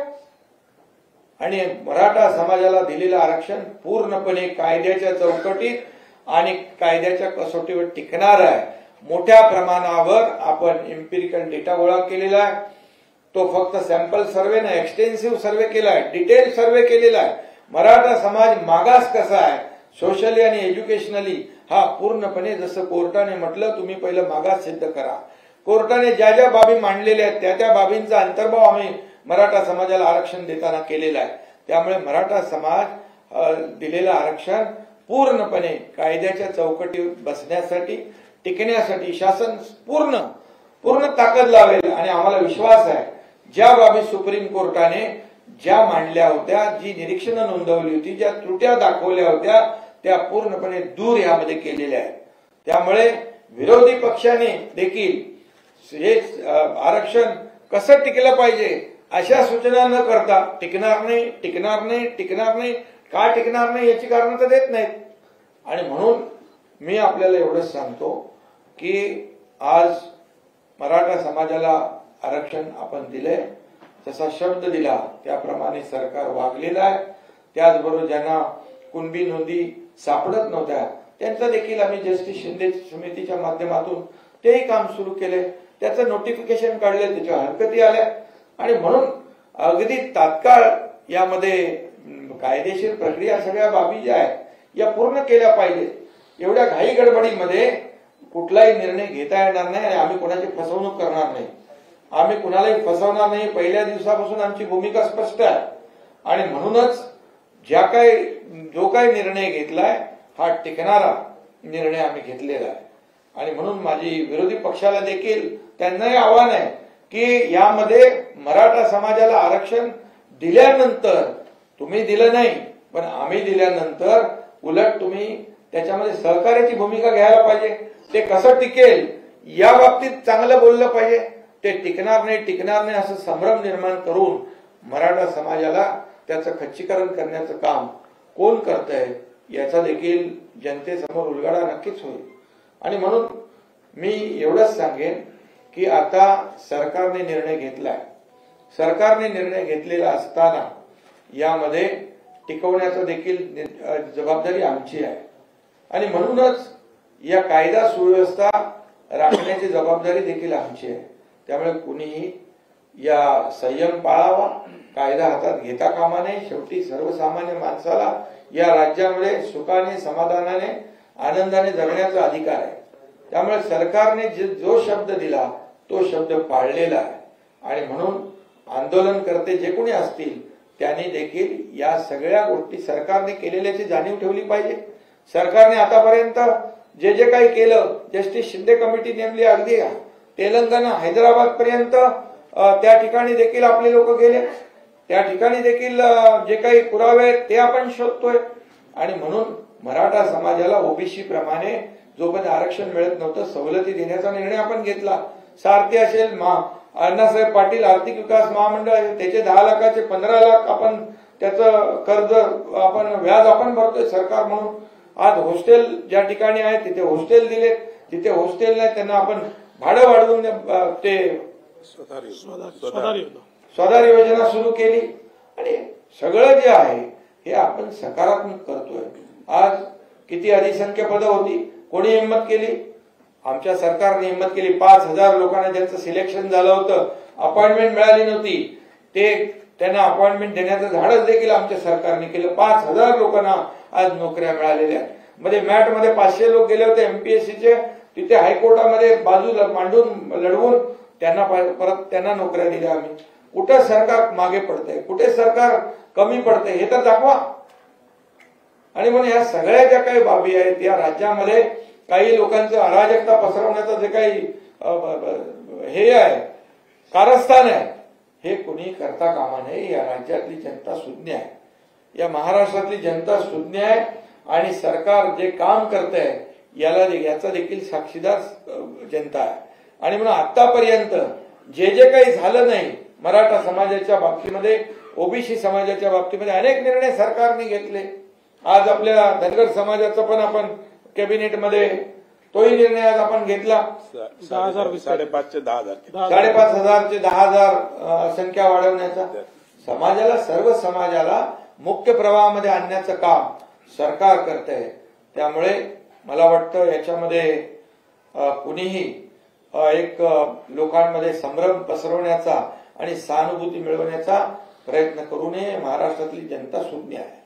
आणि मराठा समाजाला दिलेलं आरक्षण पूर्णपणे कायद्याच्या चौकटीत आणि कायद्याच्या कसोटीवर टिकणार आहे. मोठ्या प्रमाणावर आपण एम्पिरिकल डेटा गोळा केलेला आहे. तो फक्त सॅम्पल सर्व्हे नाही, एक्सटेन्सिव्ह सर्व्हे केलाय, डिटेल सर्व्हे केलेला आहे. मराठा समाज मागास कसा आहे सोशली आणि एज्युकेशनली, हा पूर्णपणे जसं कोर्टाने म्हटलं तुम्ही पहिलं मागास सिद्ध करा. कोर्टाने ज्या ज्या बाबी मांडलेल्या आहेत त्या त्या बाबींचा अंतर्भाव आम्ही मराठा समाजाला आरक्षण देताना केलेला आहे. त्यामुळे मराठा समाज दिलेलं आरक्षण पूर्णपणे कायद्याच्या चौकटीवर बसण्यासाठी, टिकण्यासाठी शासन पूर्ण ताकद लावेल. आणि आम्हाला विश्वास आहे ज्या बाबी सुप्रीम कोर्टाने ज्या मांडल्या होत्या, जी निरीक्षणं नोंदवली होती, ज्या त्रुट्या दाखवल्या होत्या त्या पूर्णपणे दूर यामध्ये केलेल्या आहेत. त्यामुळे विरोधी पक्षाने देखील हे आरक्षण कसं टिकलं पाहिजे अशा सूचना न करता टिकणार नाही, टिकणार नाही, टिकणार नाही, का टिकणार नाही याची कारणं तर देत नाहीत. आणि म्हणून मी आपल्याला एवढंच सांगतो की आज मराठा समाजाला आरक्षण आपण दिले, जसा शब्द दिला त्याप्रमाणे सरकार वागलेलं आहे. त्याचबरोबर ज्यांना कुणबी नोंदी सापडत नव्हत्या त्यांचा देखील आम्ही जस्टिस शिंदे समितीच्या माध्यमातून तेही काम सुरू केले, त्याचं नोटिफिकेशन काढले, त्याच्या हरकती आल्या आणि म्हणून अगदी तात्काळ यामध्ये कायदेशीर प्रक्रिया सगळ्या बाबी ज्या आहेत या पूर्ण केल्या पाहिजे. एवढ्या घाई गडबडीमध्ये कुठलाही निर्णय घेता येणार नाही आणि आम्ही कोणाची फसवणूक करणार नाही. आम्ही कुणालाही फसवणार नाही. पहिल्या दिवसापासून आमची भूमिका स्पष्ट आहे आणि म्हणूनच जो काही निर्णय घेतलाय हा टिकणारा निर्णय आम्ही घेतलेला आहे. आणि म्हणून माझी विरोधी पक्षाला देखील त्यांनाही आव्हान आहे की यामध्ये मराठा समाजाला आरक्षण दिल्यानंतर, तुम्ही दिलं नाही पण आम्ही दिल्यानंतर उलट तुम्ही त्याच्यामध्ये सहकार्याची भूमिका घ्यायला पाहिजे. ते कसं टिकेल या बाबतीत चांगलं बोललं पाहिजे. ते टिकणार नाही असं संभ्रम निर्माण करून मराठा समाजाला त्याचं खच्चीकरण करण्याचं काम कोण करतंय याचा देखील जनतेसमोर उलगडा नक्कीच होईल. आणि म्हणून मी एवढंच सांगेन की आता सरकारने निर्णय घेतलाय. सरकारने निर्णय घेतलेला असताना यामध्ये टिकवण्याचं देखील जबाबदारी आमची आहे आणि म्हणूनच या कायदा सुव्यवस्था राखण्याची जबाबदारी देखील आमची आहे. त्यामुळे कुणीही या संयम पाळावा, कायदा हातात घेता कामा नये. शेवटी सर्वसामान्य माणसाला या राज्यामध्ये सुखाने, समाधानाने, आनंदाने जगण्याचा अधिकार आहे. त्यामुळे सरकारने जो शब्द दिला तो शब्द पाळलेला आहे आणि म्हणून आंदोलनकर्ते जे कोणी असतील त्यांनी देखील या सगळ्या गोष्टी सरकारने केलेल्याची जाणीव ठेवली पाहिजे. सरकारने आतापर्यंत जे जे काही केलं, जस्टिस शिंदे कमिटी नेमली, अगदी तेलंगणा, हैदराबाद पर्यंत त्या ठिकाणी देखील आपले लोक गेले. त्या ठिकाणी देखील जे काही पुरावे आहेत ते आपण शोधतोय आणि म्हणून मराठा समाजाला ओबीसी प्रमाणे जोपर्यंत आरक्षण मिळत नव्हतं सवलती देण्याचा निर्णय आपण घेतला. सारथी असेल, अण्णासाहेब पाटील आर्थिक विकास महामंडळ आहे, त्याचे 10 लाखाचे 15 लाख आपण त्याचं कर्ज आपण व्याज आपण भरतोय सरकार म्हणून. आज हॉस्टेल ज्या ठिकाणी आहे तिथे हॉस्टेल दिले, जिथे हॉस्टेल नाही त्यांना आपण भाडं वाढवून ते स्वधार योजना सुरू केली आणि सगळं जे आहे हे आपण सकारात्मक करतोय. आज किती अधिसंख्य पदं होती, कोणी हिंमत केली? आमच्या सरकारने हिंमत केली. 5,000 लोकांना ज्यांचं सिलेक्शन झालं होतं, अपॉइंटमेंट मिळाली नव्हती, ते त्यांना अपॉइंटमेंट देण्याचं धाडस देखील आमच्या सरकारने केलं. 5,000 लोकांना आज नोकऱ्या मिळालेल्या आहेत. मध्ये मॅटमध्ये 500 लोक गेले होते एमपीएससीचे, तिथे हायकोर्टामध्ये बाजूला मांडून लढवून त्यांना परत त्यांना नोकऱ्या दिल्या आम्ही. कुठे सरकार मागे पडतंय, कुठे सरकार कमी पडतंय हे तर दाखवा. आणि म्हणून या सगळ्या ज्या काही बाबी आहेत या राज्यामध्ये काही लोकांचं अराजकता पसरवण्याचं जे काही हे आहे, कारस्थान आहे, हे कुणी करता कामा नये. या राज्यातली जनता सुज्ञ आहे, या महाराष्ट्रातली जनता सुज्ञ आहे आणि सरकार जे काम करतंय याचा देखील साक्षीदार जनता आहे. आणि म्हणून आतापर्यंत जे काही झालं नाही मराठा समाजाच्या बाबतीमध्ये, ओबीसी समाजाच्या बाबतीमध्ये अनेक निर्णय सरकारने घेतले. आज आपल्या धनगर समाजाचा पण आपण कॅबिनेटमध्ये तोही निर्णय आज आपण घेतला. 5,500 ते 10,000 5,500 ते 10,000 संख्या वाढवण्याचा. समाजाला, सर्व समाजाला मुख्य प्रवाहामध्ये आणण्याचं काम सरकार करत आहे. त्यामुळे मला वाटतं याच्यामध्ये कुणीही एक लोकांमध्ये संभ्रम पसरवण्याचा आणि सहानुभूती मिळवण्याचा प्रयत्न करू नये. महाराष्ट्रातली जनता सुज्ञ आहे.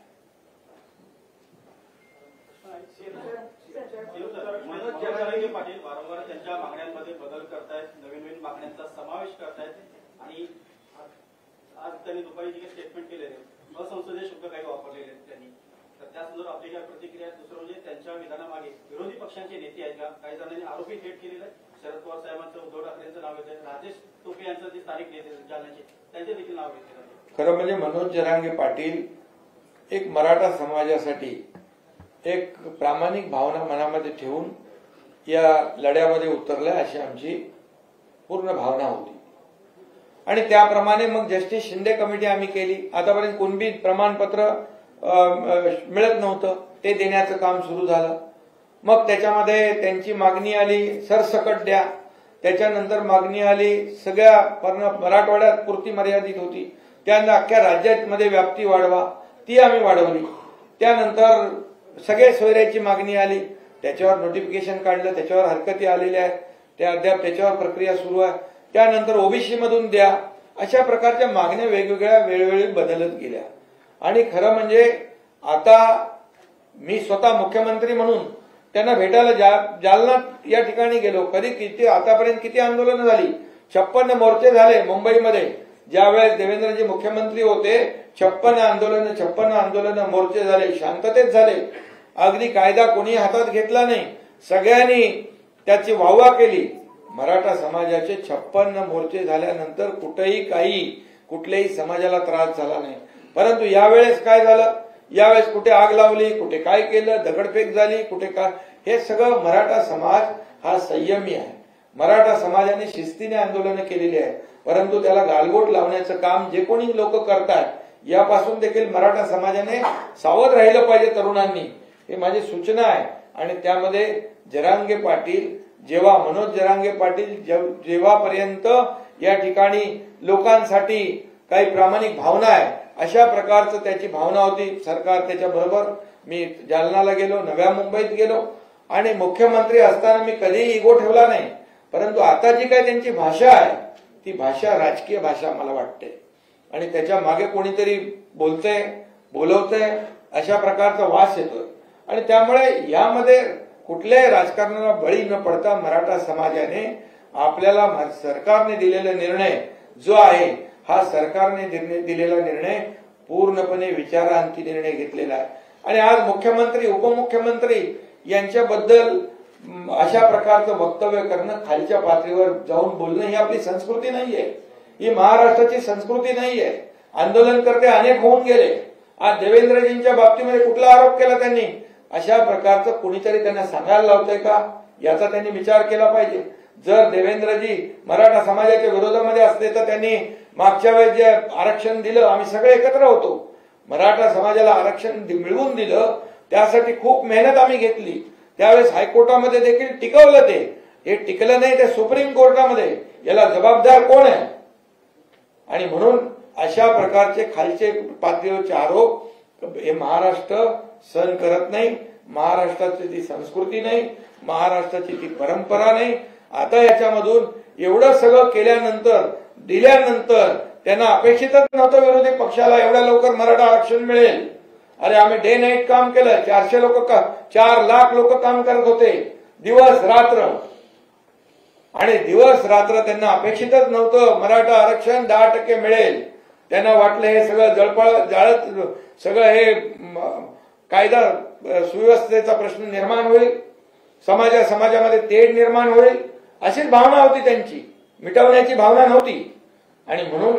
पाटील वारंवार त्यांच्या मागण्यांमध्ये बदल करतायत, नवीन मागण्यांचा समावेश करतायत आणि आज त्यांनी दुपारी जे स्टेटमेंट केलेले असंसदीय शब्द काही वापरलेले त्यांनी, तर त्या संदर्भात आपली काय प्रतिक्रिया? दुसरं म्हणजे त्यांच्या विधानामागे विरोधी पक्षांचे नेते आहेत का? काही जणांनी आरोपी थेट केलेला आहे. शरद पवार साहेबांचं, उद्धव ठाकरेंचं नाव येतं, राजेश टोपे यांचं जे स्थानिक नेते जालन्याचे त्यांचे देखील नाव घेतले. खरं म्हणजे मनोज जरांगे पाटील एक मराठा समाजासाठी एक प्रामाणिक भावना मनामध्ये ठेवून या लढ्यामध्ये उतरल्या अशी आमची पूर्ण भावना होती आणि त्याप्रमाणे मग जस्टिस शिंदे कमिटी आम्ही केली. आतापर्यंत कुणबी प्रमाणपत्र मिळत नव्हतं, ते देण्याचं काम सुरू झालं. मग त्याच्यामध्ये त्यांची मागणी आली सरसकट द्या. त्याच्यानंतर मागणी आली सगळ्या मराठवाड्यात पुरती मर्यादित होती, त्यानंतर अख्ख्या राज्यामध्ये व्याप्ती वाढवा, ती आम्ही वाढवली. त्यानंतर सगळे सोयऱ्याची मागणी आली, त्याच्यावर नोटिफिकेशन काढलं, त्याच्यावर हरकती आलेल्या आहेत. ते अद्याप त्याच्यावर प्रक्रिया सुरू आहे. त्यानंतर ओबीसी मधून द्या. अशा प्रकारच्या मागण्या वेगवेगळ्या वेळोवेळी बदलत गेल्या. आणि खरं म्हणजे आता मी स्वतः मुख्यमंत्री म्हणून त्यांना भेटायला जालना या ठिकाणी गेलो. किती आतापर्यंत किती आंदोलनं झाली, 56 मोर्चे झाले मुंबईमध्ये. ज्यावेळेस देवेंद्रजी मुख्यमंत्री होते 56 आंदोलनं मोर्चे झाले, शांततेत झाले. अगदी कायदा कोणी हातात घेतला नाही, सगळ्यांनी त्याची वाहवा केली. मराठा समाजाचे 56 मोर्चे झाल्यानंतर कुठल्याही समाजाला त्रास झाला नाही. परंतु यावेळेस काय झालं, यावेळेस कुठे आग लावली, कुठे काय केलं, दगडफेक झाली, कुठे काय, हे सगळं मराठा समाज हा संयमी आहे. मराठा समाजाने शिस्तीने आंदोलनं केलेली आहे. परंतु त्याला गालबोट लावण्याचं काम जे कोणी लोक करतात यापासून देखील मराठा समाजाने सावध राहिलं पाहिजे तरुणांनी. हे माझी सूचना आहे. आणि त्यामध्ये मनोज जरांगे पाटील जेव्हापर्यंत या ठिकाणी लोकांसाठी काही प्रामाणिक भावना आहे अशा प्रकारचं त्याची भावना होती. सरकार त्याच्या बरोबर मी जालनाला गेलो, नव्या मुंबईत गेलो आणि मुख्यमंत्री असताना मी कधीही इगो ठेवला नाही. परंतु आता जी काही त्यांची भाषा आहे ती भाषा राजकीय भाषा मला वाटते आणि त्याच्या मागे कोणीतरी बोलवतंय अशा प्रकारचा वास येतोय. आणि त्यामुळे यामध्ये कुठल्याही राजकारणाला बळी न पडता मराठा समाजाने आपल्याला सरकारने दिलेला निर्णय जो आहे हा सरकारने दिलेला निर्णय पूर्णपणे विचारांती निर्णय घेतलेला आहे. आणि आज मुख्यमंत्री उपमुख्यमंत्री यांच्याबद्दल अशा प्रकारचं वक्तव्य करणं, खालच्या पातळीवर जाऊन बोलणं ही आपली संस्कृती नाहीये, ही महाराष्ट्राची संस्कृती नाहीये. आंदोलनकर्ते अनेक होऊन गेले. आज देवेंद्रजींच्या बाबतीमध्ये कुठला आरोप केला त्यांनी, अशा प्रकारचं कुणीतरी त्यांना सांगायला लावतंय का याचा त्यांनी विचार केला पाहिजे. जर देवेंद्रजी मराठा समाजाच्या विरोधामध्ये असते तर त्यांनी मागच्या वेळेस जे आरक्षण दिलं, आम्ही सगळे एकत्र होतो, मराठा समाजाला आरक्षण मिळवून दिलं, त्यासाठी खूप मेहनत आम्ही घेतली. त्यावेळेस हायकोर्टामध्ये देखील टिकवलं. हे टिकलं नाही ते सुप्रीम कोर्टामध्ये. याला जबाबदार कोण आहे? आणि म्हणून अशा प्रकारचे खालचे पातळीवरचे आरोप हे महाराष्ट्र सहन करत नाही. महाराष्ट्राची ती संस्कृती नाही, महाराष्ट्राची ती परंपरा नाही. आता याच्यामधून एवढं सगळं दिल्यानंतर त्यांना अपेक्षितच नव्हतं विरोधी पक्षाला एवढ्या लवकर मराठा आरक्षण मिळेल. अरे आम्ही डे नाईट काम केलं, 4 लाख लोक काम करत होते दिवस रात्र. आणि दिवस रात्र त्यांना अपेक्षितच नव्हतं मराठा आरक्षण 10% मिळेल. त्यांना वाटलं हे सगळं जाळत सगळं हे कायदा सुव्यवस्थेचा प्रश्न निर्माण होईल, समाजामध्ये तेढ निर्माण होईल, अशीच भावना होती त्यांची, मिटवण्याची भावना नव्हती. आणि म्हणून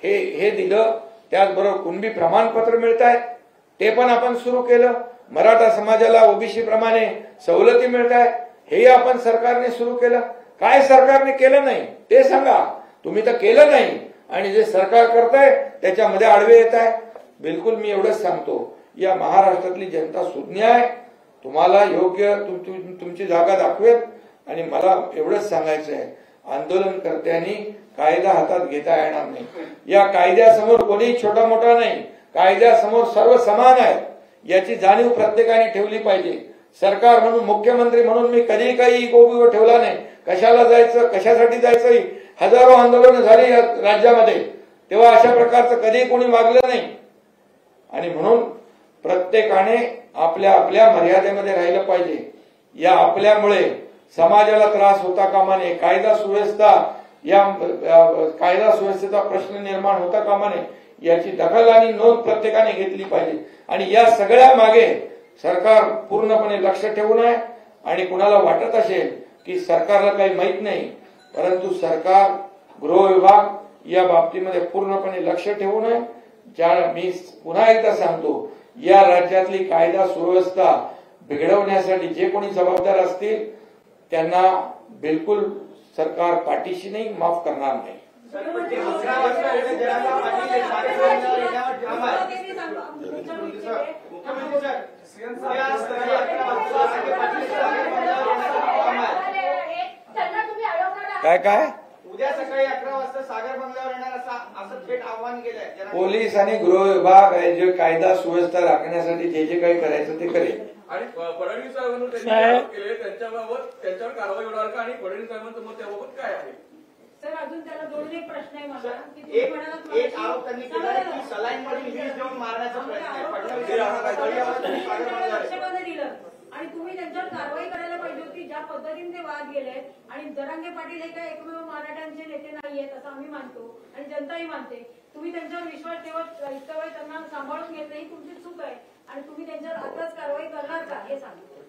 हे दिलं. त्याचबरोबर कुणबी प्रमाणपत्र मिळत आहेत ते पण आपण सुरू केलं. मराठा समाजाला ओबीसी प्रमाणे सवलती मिळत आहेत हेही आपण सरकारने सुरू केलं. काय सरकारने केलं नाही ते सांगा. तुम्ही तर केलं नाही आणि जे सरकार करतंय त्याच्यामध्ये आडवे येत आहे. बिलकुल मी एवढंच सांगतो, या महाराष्ट्रातली जनता सुज्ञ आहे. तुम्हाला योग्य तुमची जागा दाखवेल. आणि मला एवढंच सांगायचं आहे, आंदोलनकर्त्यांनी कायदा हातात घेता येणार नाही. या कायद्यासमोर कोणीही छोटा मोठा नाही, कायद्यासमोर सर्व समान आहेत याची जाणीव प्रत्येकाने ठेवली पाहिजे. सरकार म्हणून, मुख्यमंत्री म्हणून मी कधीही काही इगो ठेवला नाही. कशाला जायचं, कशासाठी जायचं, हजारो आंदोलनं झाली या राज्यामध्ये, तेव्हा अशा प्रकारचं कधीही कोणी वागलं नाही. आणि म्हणून प्रत्येकाने आपल्या आपल्या मर्यादेमध्ये राहिलं पाहिजे. या आपल्यामुळे समाजाला त्रास होता कामा नये, कायदा सुव्यवस्थेचा प्रश्न निर्माण होता कामा नये याची दखल आणि नोंद प्रत्येकाने घेतली पाहिजे. आणि या सगळ्या मागे सरकार पूर्णपणे लक्ष ठेवून आहे. आणि कुणाला वाटत असेल की सरकारला काही माहित नाही, परंतु सरकार, गृह विभाग या बाबतीमध्ये पूर्णपणे लक्ष ठेवून आहे. मी पुन्हा एकदा सांगतो, या राज्यातली कायदा सुव्यवस्था बिघडवण्यासाठी जे कोणी जबाबदार असतील त्यांना बिलकुल सरकार पाठीशी नाही, माफ करणार नाही. काय उद्या सकाळी 11 वाजता सागर बंगल्यावर येणार असं थेट आव्हान केलंय. पोलीस आणि गृह विभाग जे कायदा सुव्यवस्था राखण्यासाठी जे काही करायचं ते करेल. आणि फडणवीस साहेबांवर त्यांनी साहेब. आरोप केले, त्यांच्यावर कारवाई होणार का आणि फडणवीस साहेबांचं मत त्याबाबत काय आहे? सर अजून त्याला दोन एक प्रश्न आहे मला की तुम्ही म्हणालात एक आरोप त्यांनी केला आहे की सलाईन मध्ये विष देऊन मारण्याचा प्रयत्न आहे. फडणवीस यांना लक्ष का नाही दिलं आणि तुम्ही त्यांच्यावर कारवाई करायला पाहिजे होती. ज्या पद्धतीने ते वाद गेले आणि जरांगे पाटील हे काय एकमेव मराठ्यांचे नेते नाहीयेत असं आम्ही मानतो आणि जनताही मानते. तुम्ही त्यांच्यावर विश्वास ठेवत इतका वेळ त्यांना सांभाळून घेत नाही, तुमची चूक आहे आणि तुम्ही त्यांच्यावर आताच कारवाई करणार का हे सांगा.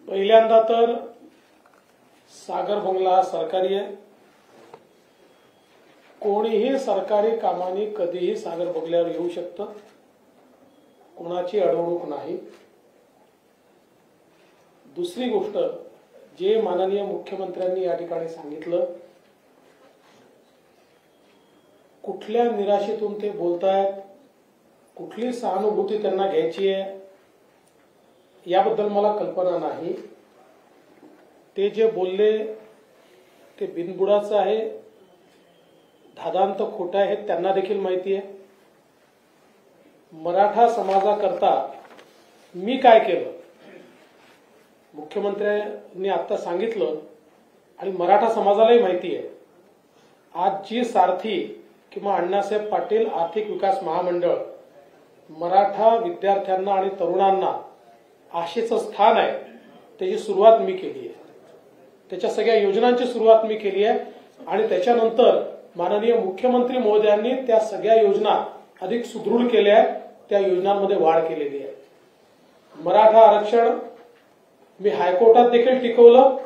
पहिल्यांदा तर सागर बंगला हा सरकारी आहे. कोणीही सरकारी कामाने कधीही सागर बंगल्यावर येऊ शकतं, कोणाची अडवणूक नाही. दुसरी गोष्ट, जे माननीय मुख्यमंत्र्यांनी या ठिकाणी सांगितलं, कुठल्या निराशेतून ते बोलतायत, कुठली सहानुभूती त्यांना घ्यायची आहे याबद्दल मला कल्पना नाही. ते जे बोलले ते बिनबुडाचं आहे, धादांत खोटं आहे हे त्यांना देखील माहिती आहे. मराठा समाजाकरता मी काय केलं मुख्यमंत्र्यांनी आता सांगितलं आणि मराठा समाजालाही माहिती आहे. आज जी सारथी किंवा अण्णासाहेब पाटील आर्थिक विकास महामंडळ मराठा विद्यार्थ्यांना आणि तरुणांना आशेचं स्थान आहे, त्याची सुरुवात मी केली आहे. त्याच्या सगळ्या योजनांची सुरुवात मी केली आहे आणि त्याच्यानंतर माननीय मुख्यमंत्री महोदयांनी त्या सगळ्या योजना अधिक सुदृढ केल्या आहेत, त्या योजनांमध्ये वाढ केलेली आहे. मराठा आरक्षण मी हायकोर्टात देखील टिकवलं,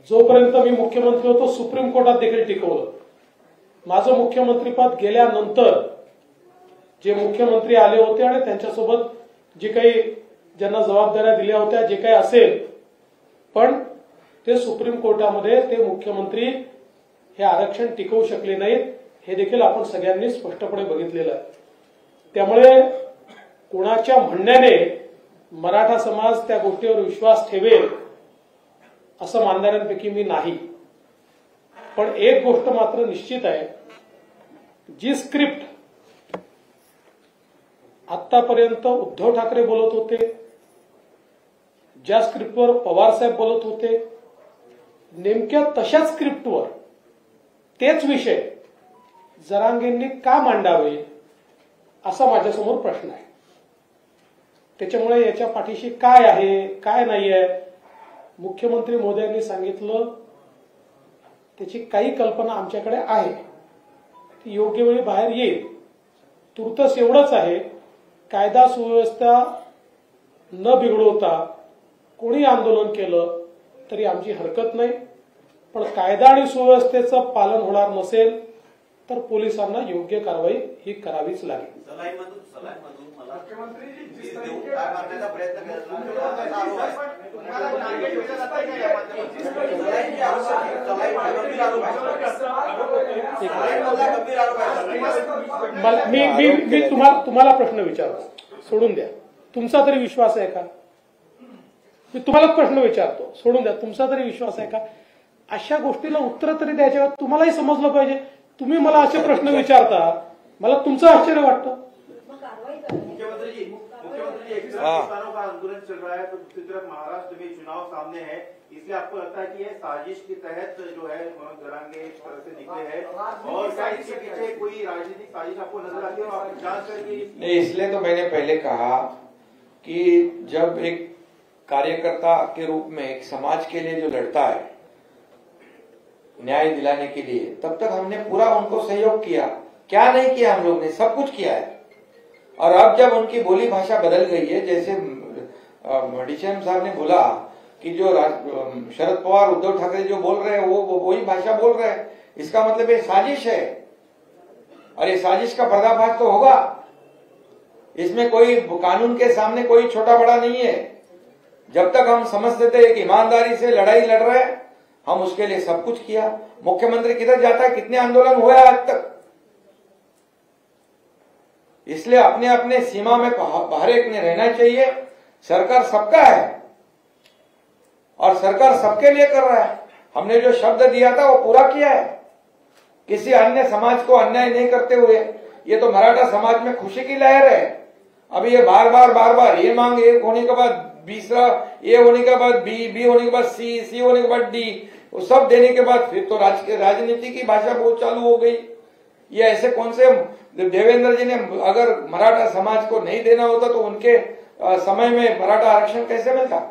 जोपर्यंत मी मुख्यमंत्री होतो सुप्रीम कोर्टात देखील टिकवलं. माझं मुख्यमंत्रीपद गेल्यानंतर जे मुख्यमंत्री आले होते आणि त्यांच्यासोबत जे काही ज्यांना जबाबदाऱ्या दिल्या होत्या, जे काही असेल, पण ते सुप्रीम कोर्टामध्ये ते मुख्यमंत्री हे आरक्षण टिकवू शकले नाहीत, हे देखील आपण सगळ्यांनी स्पष्टपणे बघितलेलं आहे. त्यामुळे कोणाच्या म्हणण्याने मराठा समाज त्या गोष्टीवर विश्वास ठेवेल असं मानणाऱ्यांपैकी मी नाही. पण एक गोष्ट मात्र निश्चित आहे, जी स्क्रिप्ट आतापर्यंत उद्धव ठाकरे बोलत होते, ज्या स्क्रिप्टवर पवार साहेब बोलत होते, नेमक्या तशाच स्क्रिप्टवर तेच विषय जरांगेंनी का मांडावे असा माझ्यासमोर प्रश्न आहे. त्याच्यामुळे याच्या पाठीशी काय आहे काय नाही आहे, मुख्यमंत्री महोदयांनी सांगितलं त्याची काही कल्पना आमच्याकडे आहे, ती योग्य वेळी बाहेर येईल. तुर्तस एवढंच आहे, कायदा सुव्यवस्था न बिघडवता कोणी आंदोलन केलं तरी आमची हरकत नाही, पण कायदा आणि सुव्यवस्थेचं पालन होणार नसेल तर पोलिसांना योग्य कारवाई ही करावीच लागेल. मी तुम्हाला प्रश्न विचारतो, सोडून द्या. तुमचा तरी विश्वास आहे का? मी तुम्हालाच प्रश्न विचारतो, सोडून द्या. तुमचा तरी विश्वास आहे का? अशा गोष्टीला उत्तर तरी द्यायच्या, तुम्हालाही समजलं पाहिजे. तुम्ही मला असे प्रश्न विचारता, मला तुमचं आश्चर्य वाटतं. मुख्यमंत्री जी एक तरफ किसानों का आंदोलन चल रहा है तो दूसरी तरफ महाराष्ट्र में चुनाव सामने है, इसलिए आपको लगता है कि ये साजिश के तहत जो है मनोज जरांगे इस तरह से निकले हैं और क्या इसके पीछे कोई राजनीतिक साजिश आपको नजर आती है? आप जांच करेंगे? नहीं, इसलिए तो मैंने पहले कहा कि जब एक कार्यकर्ता के रूप में एक समाज के लिए जो लड़ता है न्याय दिलाने के लिए, तब तक हमने पूरा उनको सहयोग किया. क्या नहीं किया? हम लोग ने सब कुछ किया है. और अब जब उनकी बोली भाषा बदल गई है, जैसे डीसीएम साहब ने बोला कि जो शरद पवार उद्धव ठाकरे जो बोल रहे हैं वो वही भाषा बोल रहे हैं, इसका मतलब ये साजिश है. और ये साजिश का पर्दाफाश तो होगा. इसमें कोई कानून के सामने कोई छोटा बड़ा नहीं है. जब तक हम समझते थे एक ईमानदारी से लड़ाई लड़ रहे हैं, हम उसके लिए सब कुछ किया. मुख्यमंत्री किधर जाता है, कितने आंदोलन हुए आज तक. इसलिए अपने अपने सीमा में हर एक ने रहना चाहिए. सरकार सबका है और सरकार सबके लिए कर रहा है. हमने जो शब्द दिया था वो पूरा किया है. किसी अन्य समाज को अन्याय नहीं करते हुए. ये तो मराठा समाज में खुशी की लहर है. अभी ये बार बार ये मांग ए होने के बाद दूसरा, ए होने के बाद बी होने के बाद सी होने के बाद डी, वो सब देने के बाद फिर तो राजनीति की भाषा बहुत चालू हो गई। ये ऐसे कौन से देवेंद्र जी ने अगर मराठा समाज को नहीं देना होता तो उनके समय में मराठा आरक्षण कैसे मिलता?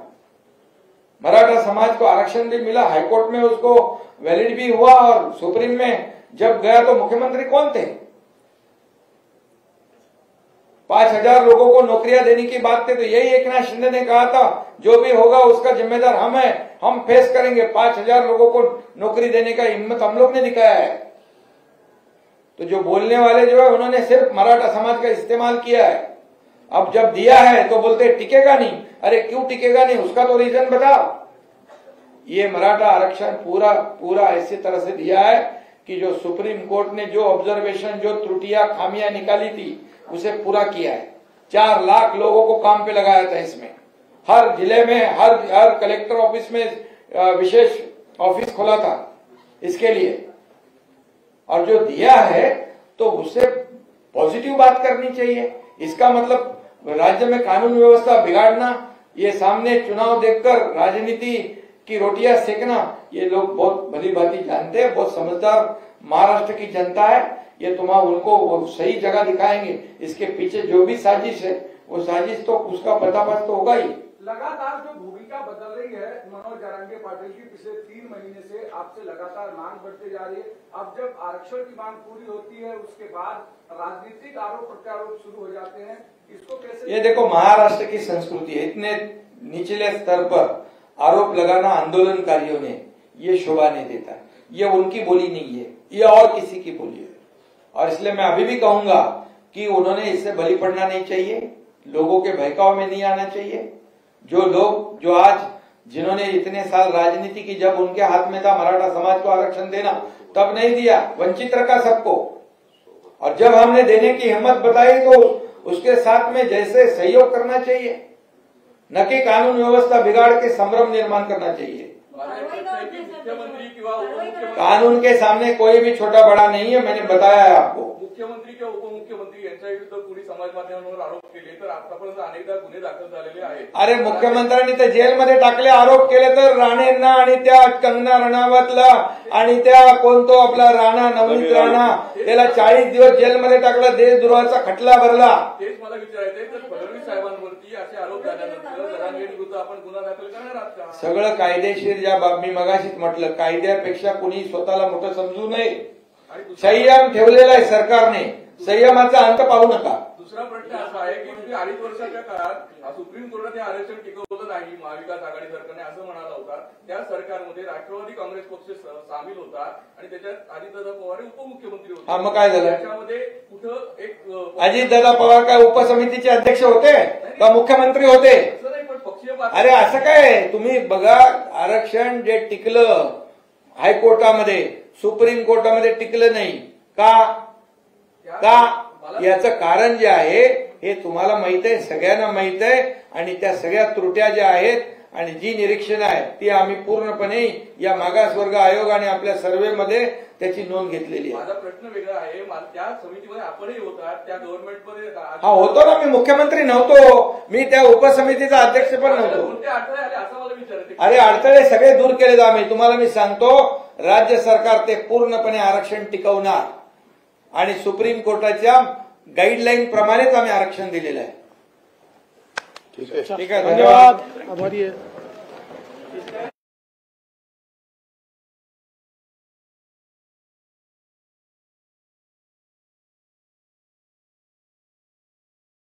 मराठा समाज को आरक्षण भी मिला, हाईकोर्ट में उसको वैलिड भी हुआ और सुप्रीम में जब गया तो मुख्यमंत्री कौन थे? 5,000 लोगों को नौकरियां देने की बात थी तो यही एकनाथ शिंदे ने कहा था जो भी होगा उसका जिम्मेदार हम है, हम फेस करेंगे। 5,000 लोगों को नौकरी देने का हिम्मत हम लोग ने दिखाया है। तो जो बोलने वाले जो है उन्होंने सिर्फ मराठा समाज का इस्तेमाल किया है। अब जब दिया है तो बोलते टिकेगा नहीं। अरे क्यों टिकेगा नहीं, उसका तो रीजन बताओ। ये मराठा आरक्षण पूरा ऐसी तरह से दिया है कि जो सुप्रीम कोर्ट ने जो ऑब्जर्वेशन, जो त्रुटियां, खामियां निकाली थी उसे पूरा किया है। 4 लाख लोगों को काम पे लगाया था इसमें। हर जिले में, हर कलेक्टर ऑफिस में विशेष ऑफिस खोला था इसके लिए। और जो दिया है तो उससे पॉजिटिव बात करनी चाहिए। इसका मतलब राज्य में कानून व्यवस्था बिगाड़ना, ये सामने चुनाव देखकर राजनीति की रोटियां सेकना, ये लोग बहुत भली भांति जानते हैं। बहुत समझदार महाराष्ट्र की जनता है। ये उनको वो सही जगह दिखाएंगे। इसके पीछे जो भी साजिश है वो साजिश तो उसका पर्दाफाश तो होगा ही। लगातार जो भूमिका बदल रही है मनोज जारंगे पाटिल की, पिछले 3 महीने से आपसे लगातार मांग बढ़ती जा रही है। अब जब आरक्षण की मांग पूरी होती है उसके बाद राजनीतिक आरोप प्रत्यारोप शुरू हो जाते हैं, इसको कैसे? ये देखो महाराष्ट्र की संस्कृति है। इतने निचले स्तर पर आरोप लगाना आंदोलनकारियों ने ये शोभा नहीं देता। ये उनकी बोली नहीं है, ये और किसी की बोली है। और इसलिए मैं अभी भी कहूंगा कि उन्होंने इससे बलि पड़ना नहीं चाहिए, लोगों के बहकाव में नहीं आना चाहिए। जो लोग जो आज जिन्होंने इतने साल राजनीति की, जब उनके हाथ में था मराठा समाज को आरक्षण देना, तब नहीं दिया, वंचित रखा सबको। और जब हमने देने की हिम्मत बताई तो उसके साथ में जैसे सहयोग करना चाहिए, न कि कानून व्यवस्था बिगाड़ के संभ्रम निर्माण करना चाहिए। मुख्यमंत्री किंवा उपमुख्यमंत्री, कानून के सामने कोई भी छोटा बड़ा नहीं है, मैंने बताया है आपको। मुख्यमंत्री किंवा उपमुख्यमंत्री यांच्या विरुद्ध कोणी समाज माध्यमांवर आरोप केले तर आतापर्यंत अनेकदा गुन्हे दाखल झालेले आहेत। अरे मुख्यमंत्र्यांनी तर जेलमध्ये टाकले, आरोप केले तर राणेंना आणि त्या कंगना रणावतला आणि त्या कोणतो आपला राणा, नवनीत राणा, त्याला 40 दिवस जेलमध्ये टाकला, देशद्रोहाचा खटला भरला। तेच मला विचारायचंय, तर फडणवीस साहेबांवरती असे आरोप झाल्यानंतर जरांगे विरुद्ध आपण गुन्हा दाखल करणार आहात का? सगळं कायदेशीर, ज्या बाब मी मगाशीच म्हटलं, कायद्यापेक्षा कुणी स्वतःला मोठं समजू नये। संयम ठेवलेला आहे सरकारने, संयमाचा अंत पाहू नका। दुसरा प्रश्न असा आहे की 2.5 वर्षाच्या काळात सुप्रीम कोर्टाने आरक्षण टिकवलं नाही, महाविकास आघाडी सरकारने असं म्हणाला होता। त्या सरकारमध्ये राष्ट्रवादी काँग्रेस पक्ष सामील होता आणि त्याच्यात अजितदादा पवार उपमुख्यमंत्री होते। हा, मग काय झालं? त्याच्यामध्ये कुठं एक अजितदादा पवार काय उपसमितीचे अध्यक्ष होते का मुख्यमंत्री होते? असं नाही, पण पक्षीय अरे असं काय, तुम्ही बघा, आरक्षण जे टिकलं हायकोर्टामध्ये, सुप्रीम कोर्टामध्ये टिकलं नाही का? याचं कारण जे आहे हे तुम्हाला माहित आहे, सगळ्यांना माहित आहे। आणि त्या सगळ्या त्रुट्या ज्या आहेत आणि जी निरीक्षण आहे ती आम्ही पूर्णपणे या मागासवर्ग आयोग आणि आपल्या सर्व्हेमध्ये त्याची नोंद घेतलेली आहे। माझा प्रश्न वेगळा आहे, त्या समितीमध्ये आपणही होतात, त्या गव्हर्नमेंटमध्ये हा होतो ना, मी मुख्यमंत्री नव्हतो, मी त्या उपसमितीचा अध्यक्ष पण नव्हतो। कोणते अडथळे आले असं मला विचारायचं? अरे अडथळे सगळे दूर केले आम्ही। तुम्हाला मी सांगतो, राज्य सरकार ते पूर्णपणे आरक्षण टिकवणार आणि सुप्रीम कोर्टाच्या गाईडलाईन प्रमाणेच आम्ही आरक्षण दिलेलं आहे। ठीक आहे, ठीक आहे, धन्यवाद, आभारी आहे।